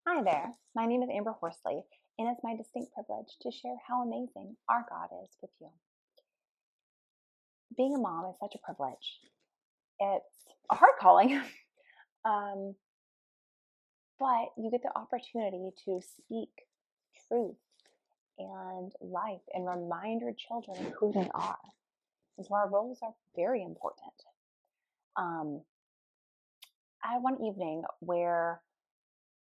Hi there, my name is Amber Horsley, and it's my distinct privilege to share how amazing our God is with you. Being a mom is such a privilege. It's a hard calling, um, but you get the opportunity to speak truth and life and remind your children who they are. And so our roles are very important. Um, I had one evening where,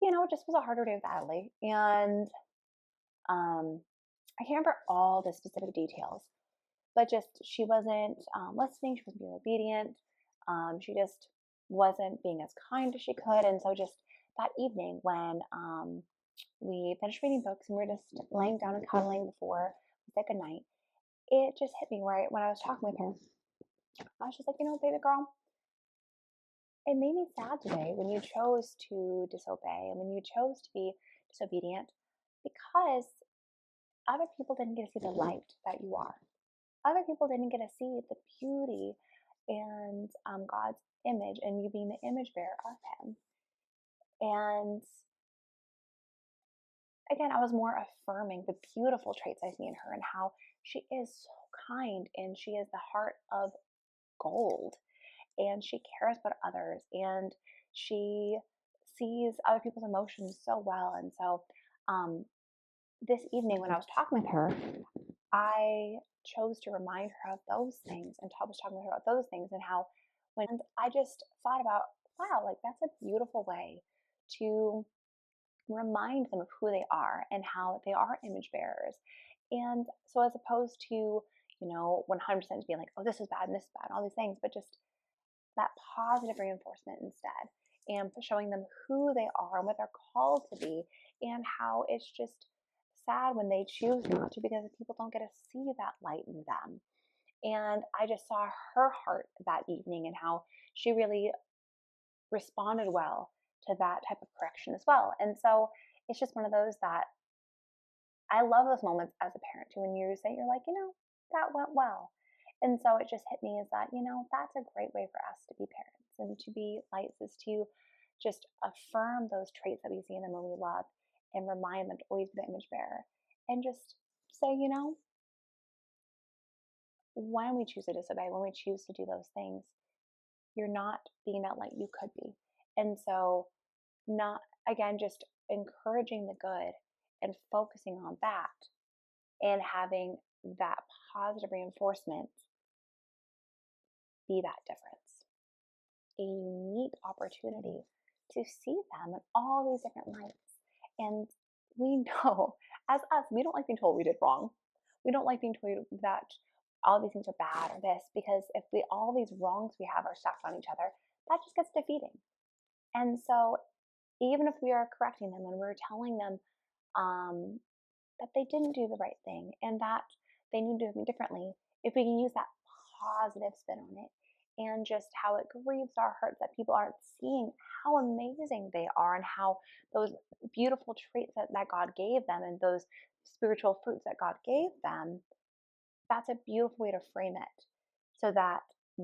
it just was a harder day with Adley, and um, I can't remember all the specific details, but just she wasn't listening. She wasn't being obedient. She just wasn't being as kind as she could. And so, just that evening when we finished reading books and we were just laying down and cuddling before we said goodnight, it just hit me right when I was talking with her. I was just like, baby girl, it made me sad today when you chose to disobey and when you chose to be disobedient because other people didn't get to see the light that you are. Other people didn't get to see the beauty and God's image and you being the image bearer of Him. And again, I was more affirming the beautiful traits I see in her and how she is so kind and she is the heart of gold and she cares about others and she sees other people's emotions so well. And so this evening when I was talking with her, I chose to remind her of those things and was talking with her about those things and how when I just thought about, wow, like that's a beautiful way to remind them of who they are and how they are image bearers. And so as opposed to, 100% being like, oh, this is bad and this is bad, and all these things, but just that positive reinforcement instead and showing them who they are and what they're called to be and how it's just sad when they choose not to because people don't get to see that light in them. And I just saw her heart that evening and how she really responded well to that type of correction as well. And so it's just one of those that I love those moments as a parent too, when you say, you're like, that went well. And so it just hit me as that, that's a great way for us to be parents and to be lights is to just affirm those traits that we see in them when we love and remind them to always be the image bearer and just say, when we choose to disobey, when we choose to do those things, you're not being that light you could be. And so, not again, just encouraging the good and focusing on that and having that positive reinforcement be that difference. A unique opportunity to see them in all these different lights. And we know, as us, we don't like being told we did wrong. We don't like being told that all these things are bad or this, because if all these wrongs we have are stacked on each other, that just gets defeating. And so, even if we are correcting them and we're telling them that they didn't do the right thing and that they need to do it differently, if we can use that positive spin on it and just how it grieves our hearts that people aren't seeing how amazing they are and how those beautiful traits that God gave them and those spiritual fruits that God gave them, that's a beautiful way to frame it so that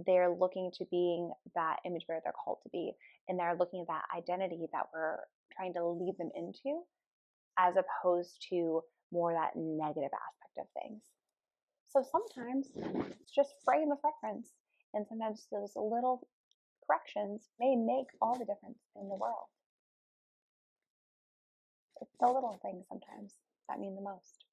they're looking to being that image bearer they're called to be and they're looking at that identity that we're trying to lead them into as opposed to more that negative aspect of things. So sometimes it's just frame of reference, and sometimes those little corrections may make all the difference in the world. It's the little things sometimes that mean the most.